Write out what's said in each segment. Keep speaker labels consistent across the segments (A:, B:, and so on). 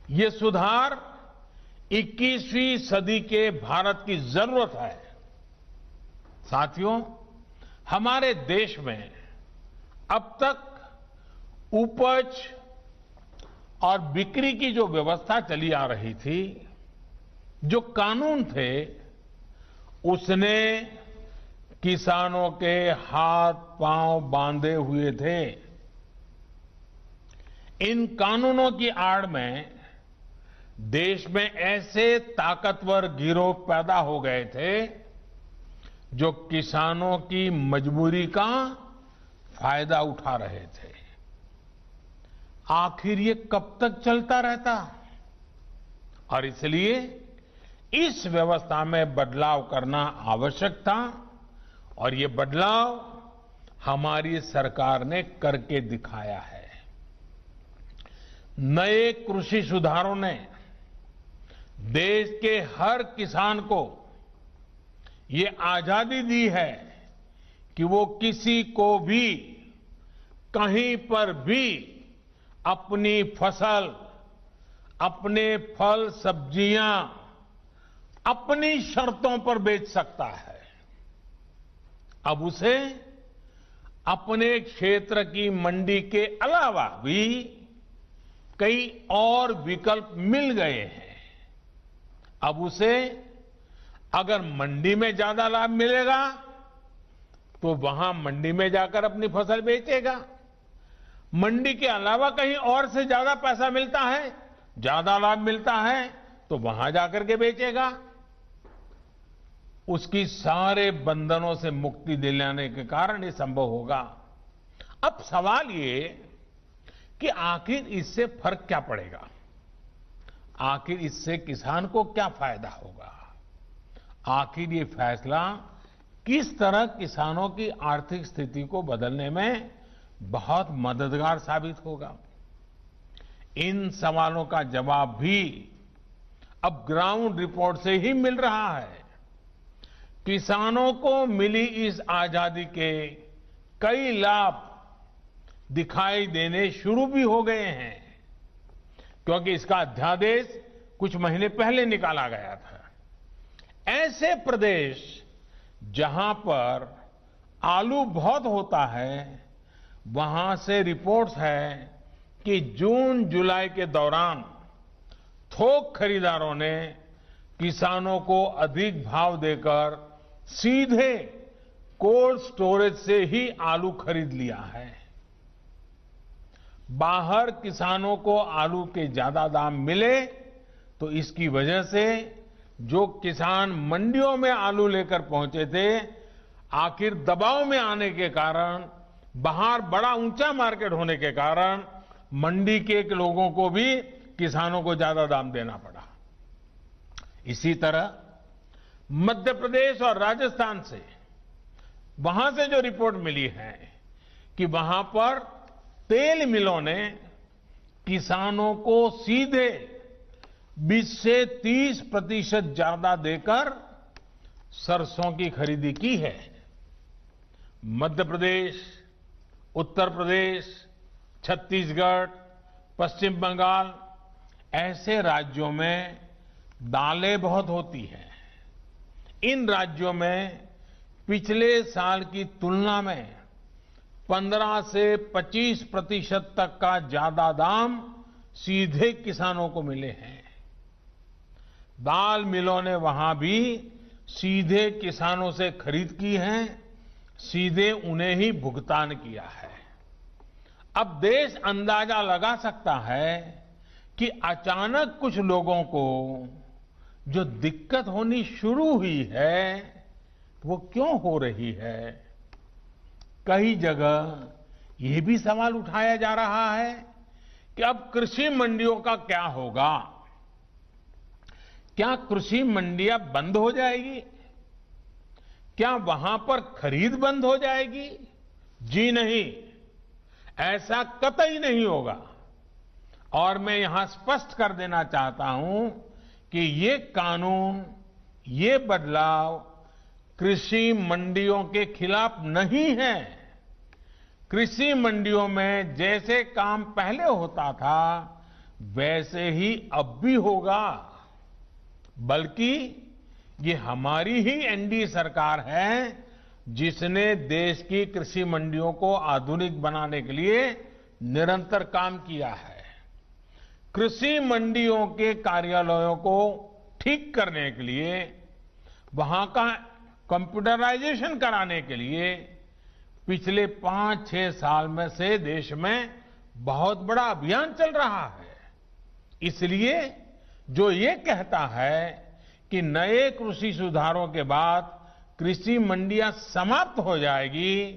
A: ये सुधार 21वीं सदी के भारत की जरूरत है। साथियों, हमारे देश में अब तक उपज और बिक्री की जो व्यवस्था चली आ रही थी, जो कानून थे, उसने किसानों के हाथ पांव बांधे हुए थे। इन कानूनों की आड़ में देश में ऐसे ताकतवर गिरोह पैदा हो गए थे जो किसानों की मजबूरी का फायदा उठा रहे थे। आखिर ये कब तक चलता रहता? और इसलिए इस व्यवस्था में बदलाव करना आवश्यक था और ये बदलाव हमारी सरकार ने करके दिखाया है। नए कृषि सुधारों ने देश के हर किसान को ये आजादी दी है कि वो किसी को भी कहीं पर भी अपनी फसल, अपने फल सब्जियां अपनी शर्तों पर बेच सकता है। अब उसे अपने क्षेत्र की मंडी के अलावा भी कई और विकल्प मिल गए हैं। अब उसे अगर मंडी में ज्यादा लाभ मिलेगा तो वहां मंडी में जाकर अपनी फसल बेचेगा। मंडी के अलावा कहीं और से ज्यादा पैसा मिलता है, ज्यादा लाभ मिलता है तो वहां जाकर के बेचेगा। उसकी सारे बंधनों से मुक्ति दिलाने के कारण ये संभव होगा। अब सवाल ये कि आखिर इससे फर्क क्या पड़ेगा? आखिर इससे किसान को क्या फायदा होगा? आखिर ये फैसला किस तरह किसानों की आर्थिक स्थिति को बदलने में बहुत मददगार साबित होगा? इन सवालों का जवाब भी अब ग्राउंड रिपोर्ट से ही मिल रहा है। किसानों को मिली इस आजादी के कई लाभ दिखाई देने शुरू भी हो गए हैं, क्योंकि इसका अध्यादेश कुछ महीने पहले निकाला गया था। ऐसे प्रदेश जहां पर आलू बहुत होता है, वहां से रिपोर्ट्स है कि जून जुलाई के दौरान थोक खरीदारों ने किसानों को अधिक भाव देकर सीधे कोल्ड स्टोरेज से ही आलू खरीद लिया है। बाहर किसानों को आलू के ज्यादा दाम मिले तो इसकी वजह से जो किसान मंडियों में आलू लेकर पहुंचे थे, आखिर दबाव में आने के कारण, बाहर बड़ा ऊंचा मार्केट होने के कारण मंडी के लोगों को भी किसानों को ज्यादा दाम देना पड़ा। इसी तरह मध्य प्रदेश और राजस्थान से, वहां से जो रिपोर्ट मिली है कि वहां पर तेल मिलों ने किसानों को सीधे 20 से 30% ज्यादा देकर सरसों की खरीदी की है। मध्य प्रदेश, उत्तर प्रदेश, छत्तीसगढ़, पश्चिम बंगाल ऐसे राज्यों में दालें बहुत होती हैं। इन राज्यों में पिछले साल की तुलना में 15 से 25% तक का ज्यादा दाम सीधे किसानों को मिले हैं। दाल मिलों ने वहां भी सीधे किसानों से खरीद की है, सीधे उन्हें ही भुगतान किया है। अब देश अंदाजा लगा सकता है कि अचानक कुछ लोगों को जो दिक्कत होनी शुरू हुई है वो क्यों हो रही है। कई जगह ये भी सवाल उठाया जा रहा है कि अब कृषि मंडियों का क्या होगा? क्या कृषि मंडियां बंद हो जाएगी? क्या वहां पर खरीद बंद हो जाएगी? जी नहीं, ऐसा कतई नहीं होगा। और मैं यहां स्पष्ट कर देना चाहता हूं कि ये कानून, ये बदलाव कृषि मंडियों के खिलाफ नहीं है। कृषि मंडियों में जैसे काम पहले होता था वैसे ही अब भी होगा, बल्कि ये हमारी ही एनडीए सरकार है जिसने देश की कृषि मंडियों को आधुनिक बनाने के लिए निरंतर काम किया है। कृषि मंडियों के कार्यालयों को ठीक करने के लिए, वहां का कंप्यूटराइजेशन कराने के लिए पिछले 5-6 साल में से देश में बहुत बड़ा अभियान चल रहा है। इसलिए जो ये कहता है कि नए कृषि सुधारों के बाद कृषि मंडियां समाप्त हो जाएगी,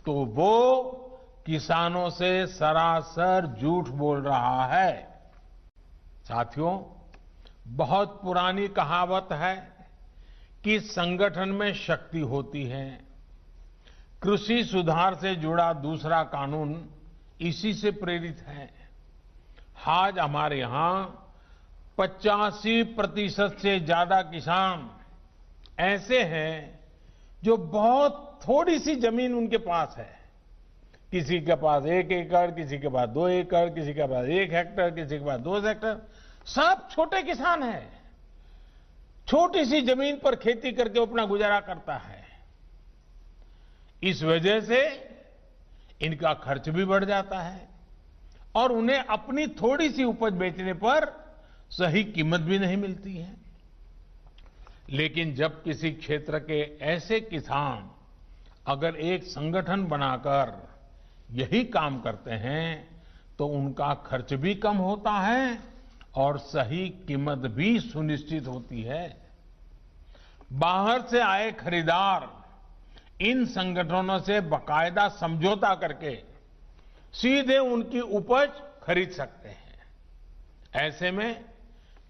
A: तो वो किसानों से सरासर झूठ बोल रहा है। साथियों, बहुत पुरानी कहावत है कि संगठन में शक्ति होती है। कृषि सुधार से जुड़ा दूसरा कानून इसी से प्रेरित है। आज हमारे यहां 85% से ज्यादा किसान ऐसे हैं जो बहुत थोड़ी सी जमीन उनके पास है। किसी के पास 1 एकड़, किसी के पास 2 एकड़, किसी के पास 1 हेक्टेयर, किसी के पास 2 हेक्टेयर। सब छोटे किसान हैं। छोटी सी जमीन पर खेती करके अपना गुजारा करता है। इस वजह से इनका खर्च भी बढ़ जाता है और उन्हें अपनी थोड़ी सी उपज बेचने पर सही कीमत भी नहीं मिलती है। लेकिन जब किसी क्षेत्र के ऐसे किसान अगर एक संगठन बनाकर यही काम करते हैं तो उनका खर्च भी कम होता है और सही कीमत भी सुनिश्चित होती है। बाहर से आए खरीदार इन संगठनों से बाकायदा समझौता करके सीधे उनकी उपज खरीद सकते हैं। ऐसे में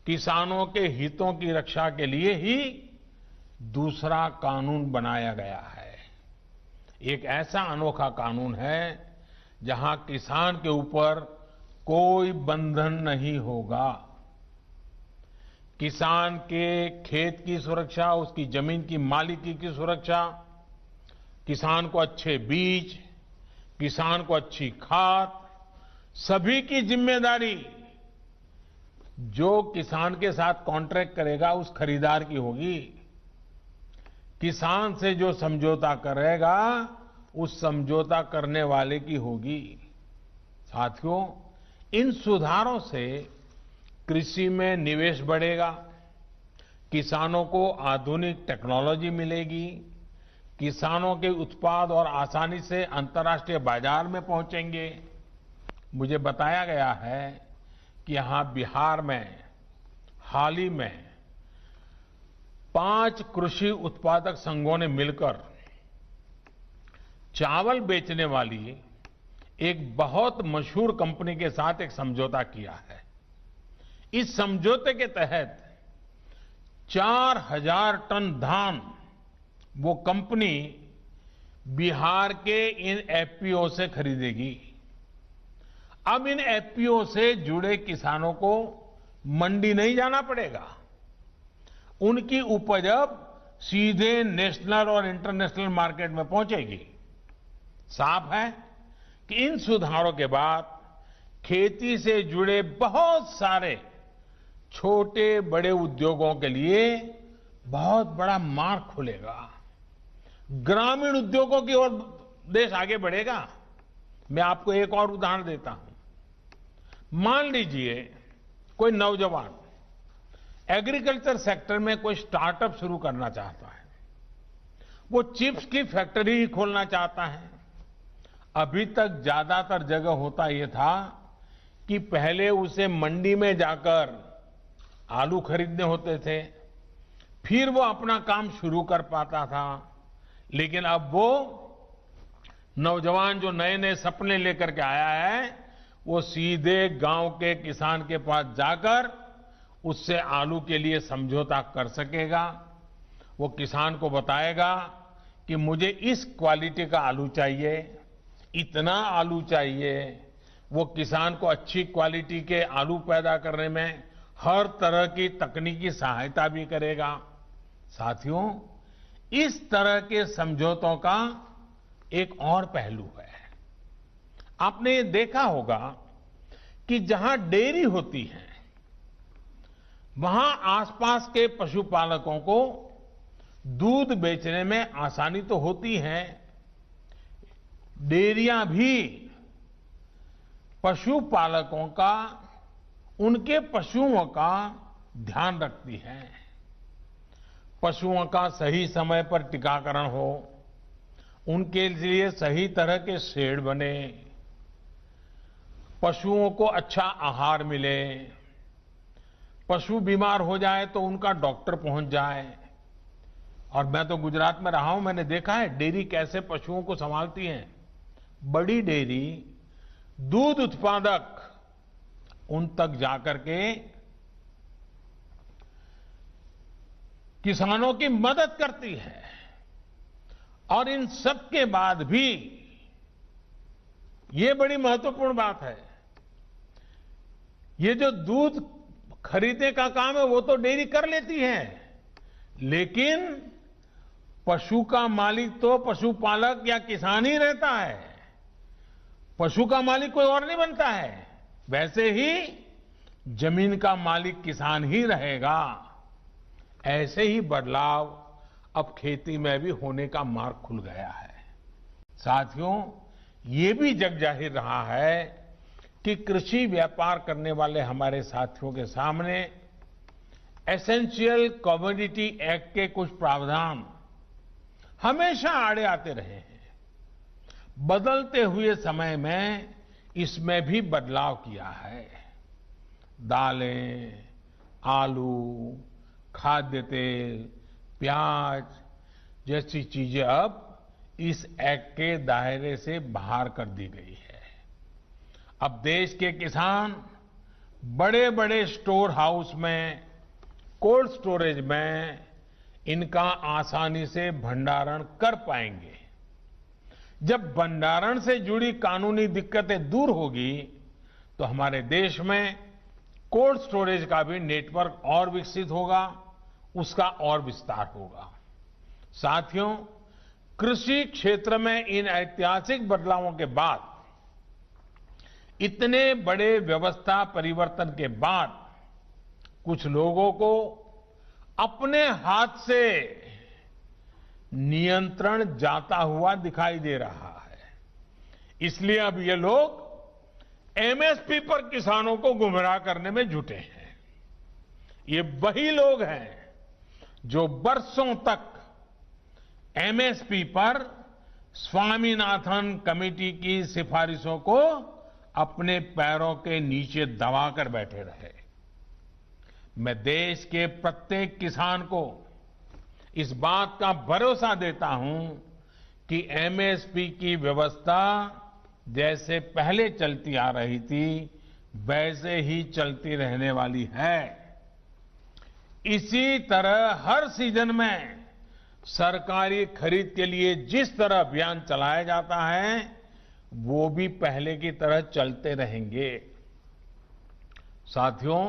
A: किसानों के हितों की रक्षा के लिए ही दूसरा कानून बनाया गया है। एक ऐसा अनोखा कानून है जहां किसान के ऊपर कोई बंधन नहीं होगा। किसान के खेत की सुरक्षा, उसकी जमीन की मालिकी की सुरक्षा, किसान को अच्छे बीज, किसान को अच्छी खाद, सभी की जिम्मेदारी जो किसान के साथ कॉन्ट्रैक्ट करेगा उस खरीदार की होगी। किसान से जो समझौता करेगा उस समझौता करने वाले की होगी। साथियों, इन सुधारों से कृषि में निवेश बढ़ेगा, किसानों को आधुनिक टेक्नोलॉजी मिलेगी, किसानों के उत्पाद और आसानी से अंतर्राष्ट्रीय बाजार में पहुंचेंगे। मुझे बताया गया है कि यहां बिहार में हाल ही में 5 कृषि उत्पादक संघों ने मिलकर चावल बेचने वाली एक बहुत मशहूर कंपनी के साथ एक समझौता किया है। इस समझौते के तहत 4000 टन धान वो कंपनी बिहार के इन एफपीओ से खरीदेगी। अब इन एफपीओ से जुड़े किसानों को मंडी नहीं जाना पड़ेगा। उनकी उपज अब सीधे नेशनल और इंटरनेशनल मार्केट में पहुंचेगी। साफ है कि इन सुधारों के बाद खेती से जुड़े बहुत सारे छोटे बड़े उद्योगों के लिए बहुत बड़ा मार्ग खुलेगा। ग्रामीण उद्योगों की ओर देश आगे बढ़ेगा। मैं आपको एक और उदाहरण देता हूं। मान लीजिए कोई नौजवान एग्रीकल्चर सेक्टर में कोई स्टार्टअप शुरू करना चाहता है। वो चिप्स की फैक्ट्री खोलना चाहता है। अभी तक ज्यादातर जगह होता यह था कि पहले उसे मंडी में जाकर आलू खरीदने होते थे, फिर वो अपना काम शुरू कर पाता था। लेकिन अब वो नौजवान जो नए नए सपने लेकर के आया है, वो सीधे गांव के किसान के पास जाकर उससे आलू के लिए समझौता कर सकेगा। वो किसान को बताएगा कि मुझे इस क्वालिटी का आलू चाहिए, इतना आलू चाहिए। वो किसान को अच्छी क्वालिटी के आलू पैदा करने में हर तरह की तकनीकी सहायता भी करेगा। साथियों, इस तरह के समझौतों का एक और पहलू है। आपने ये देखा होगा कि जहां डेयरी होती है वहां आसपास के पशुपालकों को दूध बेचने में आसानी तो होती है। डेयरियां भी पशुपालकों का, उनके पशुओं का ध्यान रखती है। पशुओं का सही समय पर टीकाकरण हो, उनके लिए सही तरह के शेड बने, पशुओं को अच्छा आहार मिले, पशु बीमार हो जाए तो उनका डॉक्टर पहुंच जाए। और मैं तो गुजरात में रहा हूं, मैंने देखा है डेयरी कैसे पशुओं को संभालती है। बड़ी डेयरी दूध उत्पादक उन तक जाकर के किसानों की मदद करती है। और इन सब के बाद भी ये बड़ी महत्वपूर्ण बात है, ये जो दूध खरीदने का काम है वो तो डेयरी कर लेती है, लेकिन पशु का मालिक तो पशुपालक या किसान ही रहता है। पशु का मालिक कोई और नहीं बनता है। वैसे ही जमीन का मालिक किसान ही रहेगा। ऐसे ही बदलाव अब खेती में भी होने का मार्ग खुल गया है। साथियों, ये भी जग जाहिर रहा है कि कृषि व्यापार करने वाले हमारे साथियों के सामने एसेंशियल कमोडिटी एक्ट के कुछ प्रावधान हमेशा आड़े आते रहे हैं। बदलते हुए समय में इसमें भी बदलाव किया है। दालें, आलू, खाद्य तेल, प्याज जैसी चीजें अब इस एक्ट के दायरे से बाहर कर दी गई है। अब देश के किसान बड़े बड़े स्टोर हाउस में, कोल्ड स्टोरेज में इनका आसानी से भंडारण कर पाएंगे। जब भंडारण से जुड़ी कानूनी दिक्कतें दूर होगी तो हमारे देश में कोल्ड स्टोरेज का भी नेटवर्क और विकसित होगा, उसका और विस्तार होगा। साथियों, कृषि क्षेत्र में इन ऐतिहासिक बदलावों के बाद, इतने बड़े व्यवस्था परिवर्तन के बाद कुछ लोगों को अपने हाथ से नियंत्रण जाता हुआ दिखाई दे रहा है। इसलिए अब ये लोग एमएसपी पर किसानों को गुमराह करने में जुटे हैं। ये वही लोग हैं जो बरसों तक एमएसपी पर स्वामीनाथन कमेटी की सिफारिशों को अपने पैरों के नीचे दबाकर बैठे रहे। मैं देश के प्रत्येक किसान को इस बात का भरोसा देता हूं कि एमएसपी की व्यवस्था जैसे पहले चलती आ रही थी वैसे ही चलती रहने वाली है। इसी तरह हर सीजन में सरकारी खरीद के लिए जिस तरह अभियान चलाया जाता है वो भी पहले की तरह चलते रहेंगे। साथियों,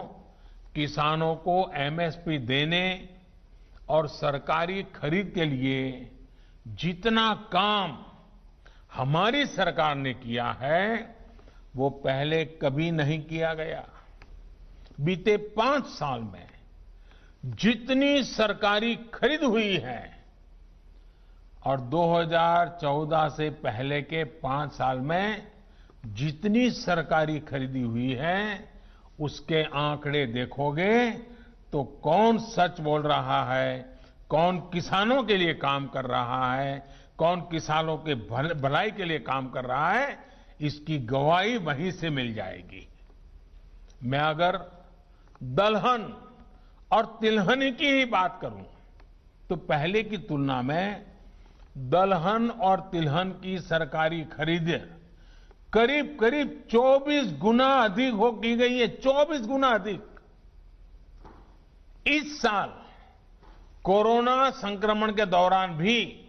A: किसानों को एमएसपी देने और सरकारी खरीद के लिए जितना काम हमारी सरकार ने किया है वो पहले कभी नहीं किया गया। बीते 5 साल में जितनी सरकारी खरीद हुई है और 2014 से पहले के 5 साल में जितनी सरकारी खरीदी हुई है उसके आंकड़े देखोगे तो कौन सच बोल रहा है, कौन किसानों के लिए काम कर रहा है, कौन किसानों के भलाई के लिए काम कर रहा है, इसकी गवाही वहीं से मिल जाएगी। मैं अगर दलहन और तिलहन की ही बात करूं तो पहले की तुलना में दलहन और तिलहन की सरकारी खरीद करीब करीब 24 गुना अधिक हो की गई है। 24 गुना अधिक। इस साल कोरोना संक्रमण के दौरान भी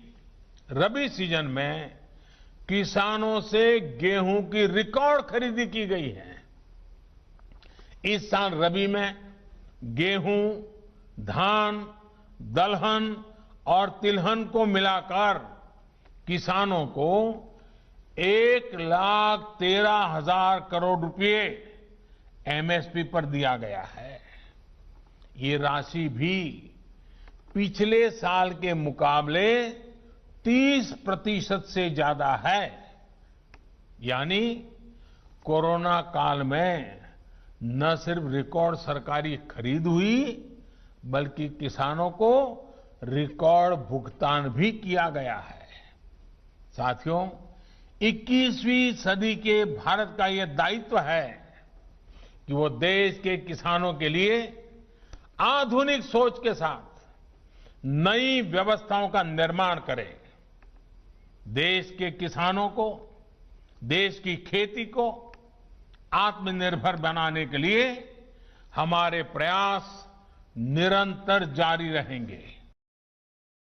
A: रबी सीजन में किसानों से गेहूं की रिकॉर्ड खरीदी की गई है। इस साल रबी में गेहूं, धान, दलहन और तिलहन को मिलाकर किसानों को 1,13,000 करोड़ रुपए एमएसपी पर दिया गया है। ये राशि भी पिछले साल के मुकाबले 30% से ज्यादा है। यानी कोरोना काल में न सिर्फ रिकॉर्ड सरकारी खरीद हुई, बल्कि किसानों को रिकॉर्ड भुगतान भी किया गया है। साथियों, 21वीं सदी के भारत का यह दायित्व है कि वो देश के किसानों के लिए आधुनिक सोच के साथ नई व्यवस्थाओं का निर्माण करे। देश के किसानों को, देश की खेती को आत्मनिर्भर बनाने के लिए हमारे प्रयास निरंतर जारी रहेंगे।